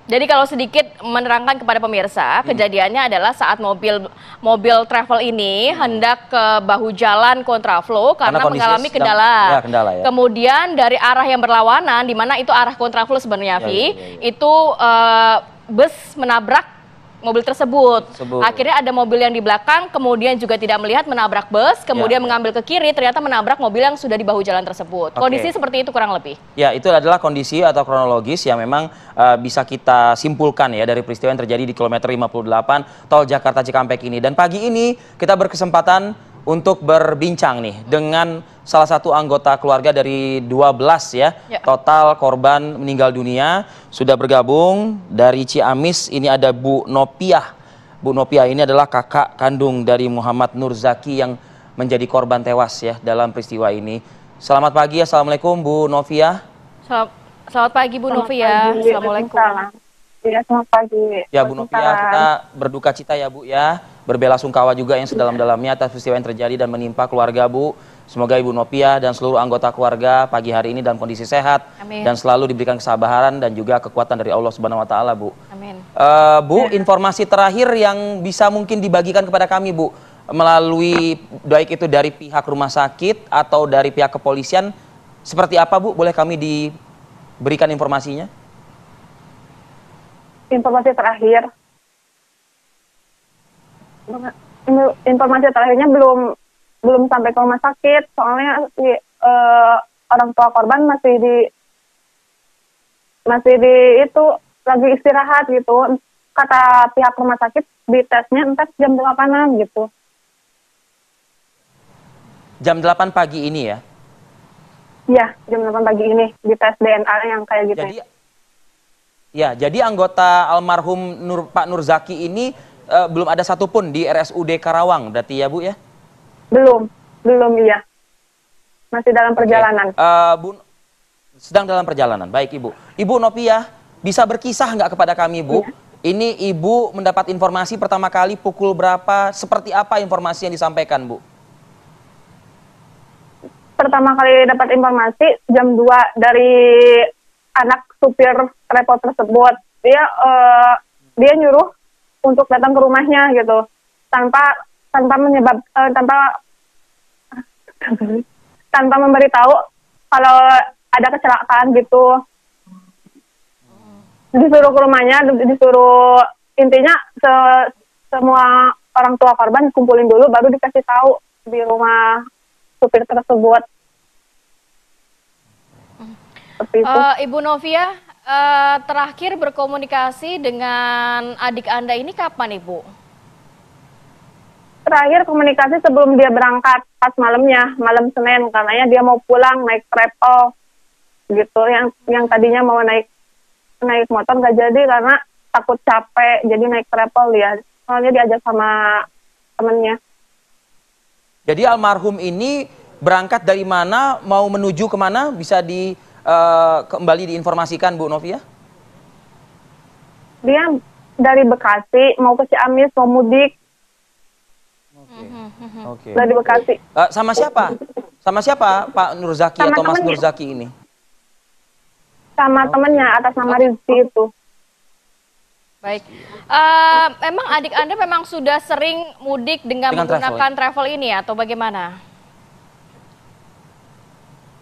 Jadi kalau sedikit menerangkan kepada pemirsa, kejadiannya adalah saat mobil travel ini hendak ke bahu jalan kontraflow karena mengalami kendala. Kendala ya. Kemudian dari arah yang berlawanan, di mana itu arah kontraflow sebenarnya, itu bus menabrak mobil tersebut. Akhirnya ada mobil yang di belakang, kemudian juga tidak melihat menabrak bus, kemudian mengambil ke kiri, ternyata menabrak mobil yang sudah di bahu jalan tersebut. Kondisi seperti itu kurang lebih. Ya, itu adalah kondisi atau kronologis yang memang bisa kita simpulkan ya dari peristiwa yang terjadi di kilometer 58 Tol Jakarta Cikampek ini. Dan pagi ini kita berkesempatan untuk berbincang nih dengan salah satu anggota keluarga dari 12 ya. Total korban meninggal dunia sudah bergabung dari Ciamis. Ini ada Bu Nopiah. Bu Nopiah ini adalah kakak kandung dari Muhammad Nurzaki yang menjadi korban tewas ya dalam peristiwa ini. Selamat pagi, assalamualaikum Bu Nopiah. Selamat pagi Bu Nopiah. Assalamualaikum. Ya, selamat pagi. Ya Bu Nopiah, kita berduka cita ya Bu ya. Berbela-sungkawa juga yang sedalam-dalamnya atas peristiwa yang terjadi dan menimpa keluarga Bu. Semoga Ibu Nopiah dan seluruh anggota keluarga pagi hari ini dalam kondisi sehat. Amin. Dan selalu diberikan kesabaran dan juga kekuatan dari Allah Subhanahu wa taala, Bu. Amin. Bu, informasi terakhir yang bisa mungkin dibagikan kepada kami, Bu, melalui baik itu dari pihak rumah sakit atau dari pihak kepolisian, seperti apa, Bu? Boleh kami diberikan informasinya? Informasi terakhir. Informasi terakhirnya belum sampai ke rumah sakit, soalnya orang tua korban masih di itu lagi istirahat gitu. Kata pihak rumah sakit di tesnya entar jam 8-an gitu. Jam 8 pagi ini ya? Iya, jam 8 pagi ini di tes DNA yang kayak gitu. Jadi anggota almarhum Pak Nurzaki ini belum ada satupun di RSUD Karawang berarti ya Bu ya? Belum iya. Masih dalam perjalanan. Bu, sedang dalam perjalanan, baik Ibu. Ibu Nopiah, bisa berkisah nggak kepada kami Bu? Ini Ibu mendapat informasi pertama kali pukul berapa, seperti apa informasi yang disampaikan Bu? Pertama kali dapat informasi jam 2 dari anak supir travel tersebut. Dia nyuruh untuk datang ke rumahnya gitu, tanpa memberitahu kalau ada kecelakaan gitu. Disuruh ke rumahnya, intinya semua orang tua korban kumpulin dulu, baru dikasih tahu di rumah supir tersebut. Ibu Nopiah, terakhir berkomunikasi dengan adik Anda ini kapan, Ibu? Terakhir komunikasi sebelum dia berangkat pas malamnya, malam Senin, karenanya dia mau pulang naik travel gitu. Yang tadinya mau naik motor nggak jadi karena takut capek, jadi naik travel ya. Soalnya diajak sama temennya. Jadi almarhum ini berangkat dari mana, mau menuju kemana, bisa kembali diinformasikan Bu Nopiah? Dia dari Bekasi mau ke Ciamis, mau mudik. Dari Bekasi. Sama siapa? Sama siapa Pak Nurzaki atau Mas Nurzaki ini? Sama temennya atas nama Rizky itu. Baik. Emang adik Anda memang sudah sering mudik dengan menggunakan travel ini atau bagaimana?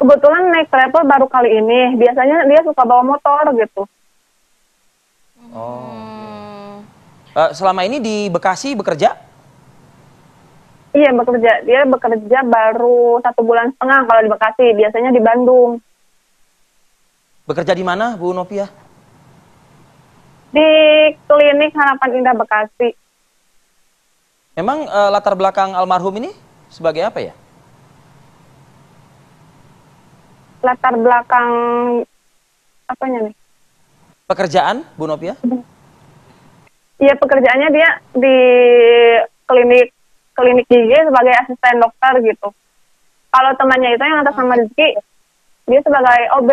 Kebetulan naik travel baru kali ini. Biasanya dia suka bawa motor gitu. Selama ini di Bekasi bekerja? Iya bekerja. Dia bekerja baru 1,5 bulan kalau di Bekasi. Biasanya di Bandung. Bekerja di mana Bu Nopiah? Di klinik Harapan Indah Bekasi. Memang latar belakang almarhum ini sebagai apa ya? Latar belakang apanya nih? Pekerjaan Bu Nopiah? Iya, pekerjaannya dia di klinik gigi sebagai asisten dokter gitu. Kalau temannya itu yang atas nama Rizky, dia sebagai OB.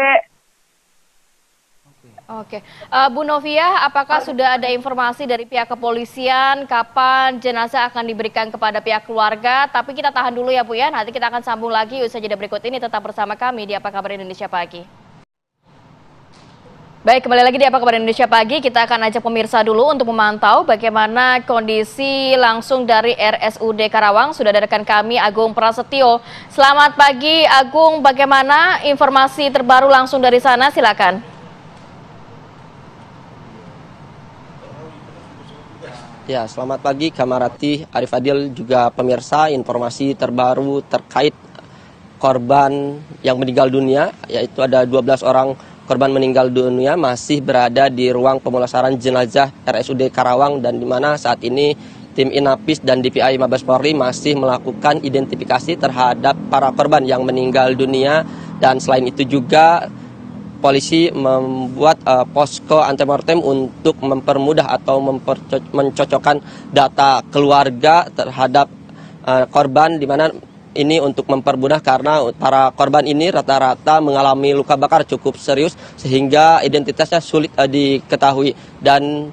Oke, Bu Nopiah, apakah sudah ada informasi dari pihak kepolisian kapan jenazah akan diberikan kepada pihak keluarga? Tapi kita tahan dulu ya Bu ya, nanti kita akan sambung lagi usai jeda berikut ini. Tetap bersama kami di Apa Kabar Indonesia Pagi. Baik, kembali lagi di Apa Kabar Indonesia Pagi. Kita akan ajak pemirsa dulu untuk memantau bagaimana kondisi langsung dari RSUD Karawang. Sudah ada rekan kami Agung Prasetyo. Selamat pagi Agung, bagaimana informasi terbaru langsung dari sana? Silakan. Ya, selamat pagi Kamarati, Arif Adil, juga pemirsa. Informasi terbaru terkait korban yang meninggal dunia, yaitu ada 12 orang korban meninggal dunia masih berada di ruang pemulasaran jenazah RSUD Karawang, dan di mana saat ini tim Inapis dan DPI Mabes Polri masih melakukan identifikasi terhadap para korban yang meninggal dunia. Dan selain itu juga polisi membuat posko antemortem untuk mempermudah atau mencocokkan data keluarga terhadap korban, di mana ini untuk mempermudah karena para korban ini rata-rata mengalami luka bakar cukup serius sehingga identitasnya sulit diketahui. Dan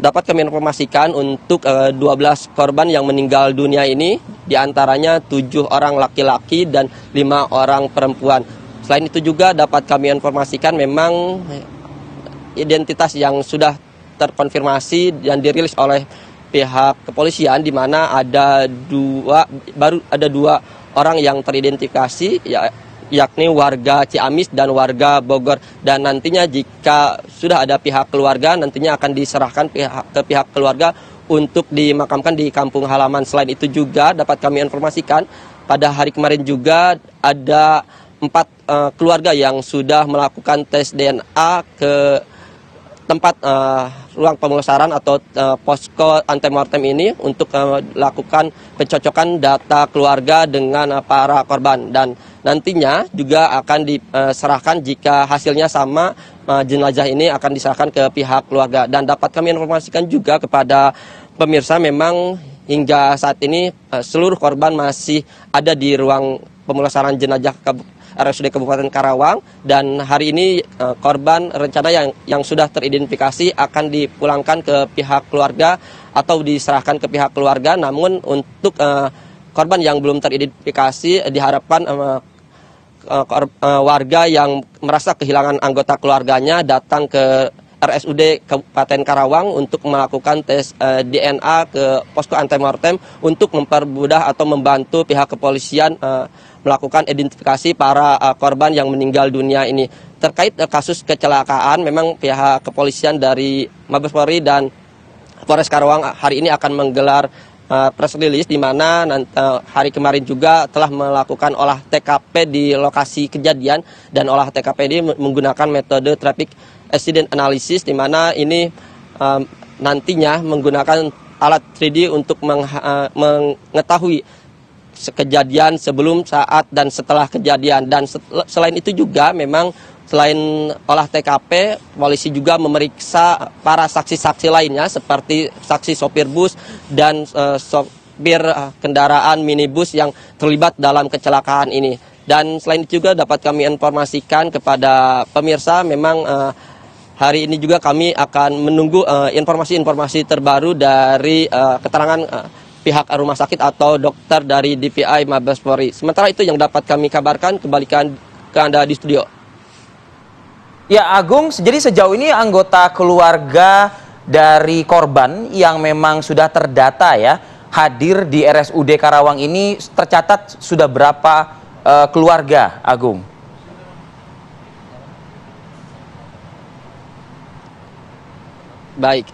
dapat kami informasikan untuk 12 korban yang meninggal dunia ini, diantaranya 7 orang laki-laki dan 5 orang perempuan. Selain itu juga dapat kami informasikan memang identitas yang sudah terkonfirmasi dan dirilis oleh pihak kepolisian, di mana baru ada dua orang yang teridentifikasi, yakni warga Ciamis dan warga Bogor. Dan nantinya jika sudah ada pihak keluarga, nantinya akan diserahkan ke pihak keluarga untuk dimakamkan di kampung halaman. Selain itu juga dapat kami informasikan pada hari kemarin juga ada 4 keluarga yang sudah melakukan tes DNA ke tempat ruang pemulasaran atau posko antemortem ini untuk melakukan pencocokan data keluarga dengan para korban. Dan nantinya juga akan diserahkan, jika hasilnya sama, jenazah ini akan diserahkan ke pihak keluarga. Dan dapat kami informasikan juga kepada pemirsa, memang hingga saat ini seluruh korban masih ada di ruang pemulasaran jenazah RSUD Kabupaten Karawang, dan hari ini korban rencana yang sudah teridentifikasi akan dipulangkan ke pihak keluarga atau diserahkan ke pihak keluarga. Namun untuk korban yang belum teridentifikasi, diharapkan warga yang merasa kehilangan anggota keluarganya datang ke RSUD Kabupaten Karawang untuk melakukan tes DNA ke posko antemortem untuk mempermudah atau membantu pihak kepolisian melakukan identifikasi para korban yang meninggal dunia ini. Terkait kasus kecelakaan, memang pihak kepolisian dari Mabes Polri dan Polres Karawang hari ini akan menggelar press release, di mana hari kemarin juga telah melakukan olah TKP di lokasi kejadian, dan olah TKP ini menggunakan metode traffic accident analysis, di mana ini nantinya menggunakan alat 3D untuk mengetahui kejadian sebelum, saat, dan setelah kejadian. Dan selain itu juga memang selain olah TKP, polisi juga memeriksa para saksi-saksi lainnya seperti saksi sopir bus dan sopir kendaraan minibus yang terlibat dalam kecelakaan ini. Dan selain itu juga dapat kami informasikan kepada pemirsa, memang hari ini juga kami akan menunggu informasi-informasi terbaru dari keterangan pihak rumah sakit atau dokter dari DPI Mabes Polri. Sementara itu yang dapat kami kabarkan, kembalikan ke Anda di studio. Ya Agung, jadi sejauh ini anggota keluarga dari korban yang memang sudah terdata ya hadir di RSUD Karawang ini tercatat sudah berapa keluarga, Agung? Baik,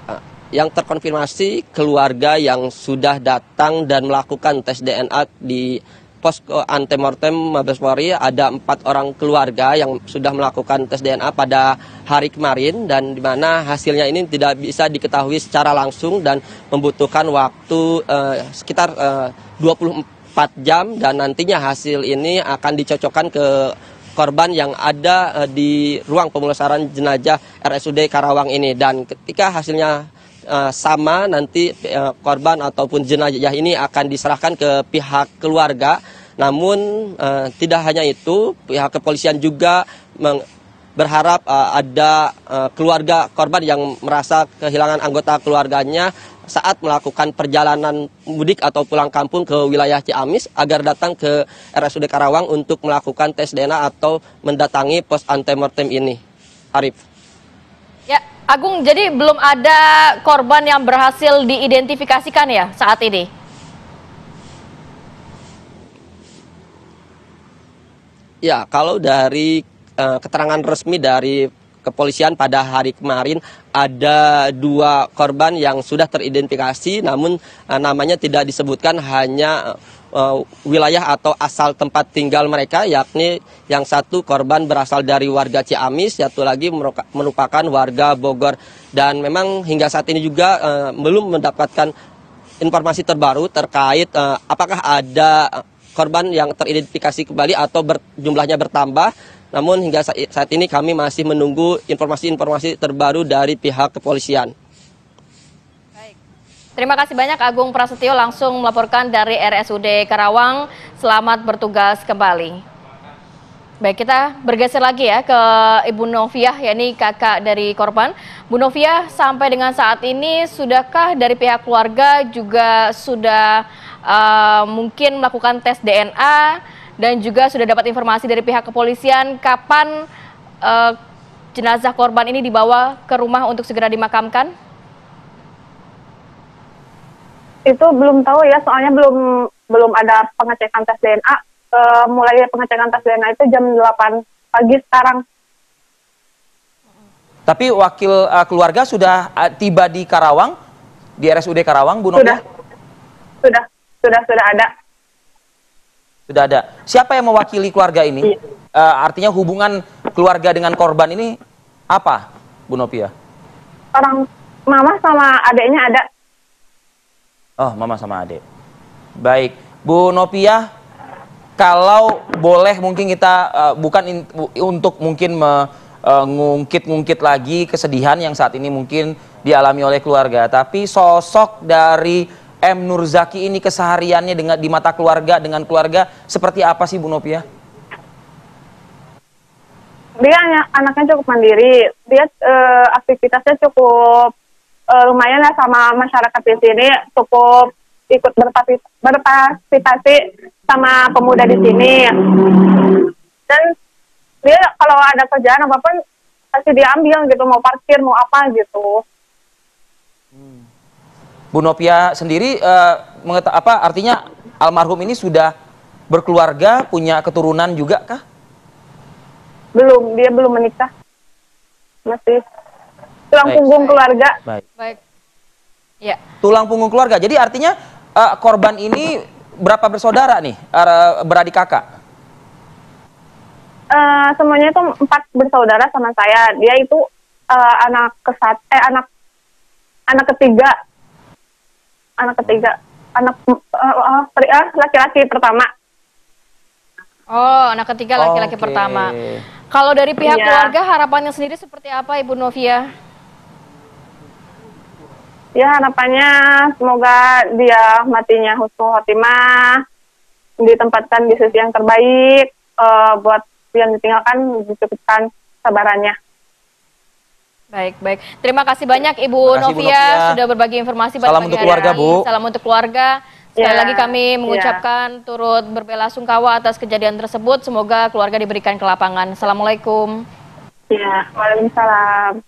yang terkonfirmasi keluarga yang sudah datang dan melakukan tes DNA di posko antemortem Mabes Polri, ada 4 orang keluarga yang sudah melakukan tes DNA pada hari kemarin, dan di mana hasilnya ini tidak bisa diketahui secara langsung dan membutuhkan waktu sekitar 24 jam, dan nantinya hasil ini akan dicocokkan ke korban yang ada di ruang pemulasaran jenazah RSUD Karawang ini. Dan ketika hasilnya sama, nanti korban ataupun jenazah ini akan diserahkan ke pihak keluarga. Namun tidak hanya itu, pihak kepolisian juga berharap ada keluarga korban yang merasa kehilangan anggota keluarganya saat melakukan perjalanan mudik atau pulang kampung ke wilayah Ciamis agar datang ke RSUD Karawang untuk melakukan tes DNA atau mendatangi pos antemortem ini. Arif. Ya, Agung, jadi belum ada korban yang berhasil diidentifikasikan ya saat ini? Ya, kalau dari keterangan resmi dari kepolisian pada hari kemarin ada 2 korban yang sudah teridentifikasi, namun namanya tidak disebutkan, hanya wilayah atau asal tempat tinggal mereka, yakni yang satu korban berasal dari warga Ciamis, satu lagi merupakan warga Bogor. Dan memang hingga saat ini juga belum mendapatkan informasi terbaru terkait apakah ada korban yang teridentifikasi kembali atau jumlahnya bertambah. Namun hingga saat ini kami masih menunggu informasi-informasi terbaru dari pihak kepolisian. Baik. Terima kasih banyak Agung Prasetyo langsung melaporkan dari RSUD Karawang. Selamat bertugas kembali. Baik, kita bergeser lagi ya ke Ibu Noviah, yakni kakak dari korban. Bu Noviah, sampai dengan saat ini sudahkah dari pihak keluarga juga sudah mungkin melakukan tes DNA dan juga sudah dapat informasi dari pihak kepolisian kapan jenazah korban ini dibawa ke rumah untuk segera dimakamkan? Itu belum tahu ya, soalnya belum ada pengecekan tes DNA. Mulai pengecekan tes DNA itu jam 8 pagi sekarang. Tapi wakil keluarga sudah tiba di Karawang, di RSUD Karawang, Bu Noviah? Sudah ada. Sudah ada. Siapa yang mewakili keluarga ini? Artinya hubungan keluarga dengan korban ini apa, Bu Noviah? Orang mama sama adiknya ada. Oh, mama sama adik. Baik, Bu Noviah, kalau boleh mungkin kita untuk mungkin ngungkit-ngungkit lagi kesedihan yang saat ini mungkin dialami oleh keluarga, tapi sosok dari M. Nurzaki ini kesehariannya di mata keluarga, dengan keluarga seperti apa sih Bu Noviah? Dia anaknya cukup mandiri, dia aktivitasnya cukup lumayan lah sama masyarakat di sini, cukup ikut berpartisipasi sama pemuda di sini. Dan dia kalau ada kerjaan apapun pasti diambil gitu, mau parkir mau apa gitu. Bu Noviah sendiri artinya almarhum ini sudah berkeluarga, punya keturunan juga kah? Belum, dia belum menikah. Masih tulang punggung keluarga. Baik. Ya. Tulang punggung keluarga. Jadi artinya korban ini berapa bersaudara nih? Beradik kakak? Semuanya itu 4 bersaudara sama saya. Dia itu anak ketiga. Laki-laki pertama. Oh, anak ketiga laki-laki pertama. Kalau dari pihak keluarga harapannya sendiri seperti apa, Ibu Noviah? Ya, harapannya semoga dia matinya husnul khotimah, ditempatkan di sisi yang terbaik, buat yang ditinggalkan dicukupkan sabarannya. Baik. Terima kasih banyak Ibu Noviah sudah berbagi informasi pada pagi hari ini. Salam untuk keluarga. Sekali lagi kami mengucapkan turut berbelasungkawa atas kejadian tersebut. Semoga keluarga diberikan kelapangan. Assalamualaikum. Ya, waalaikumsalam.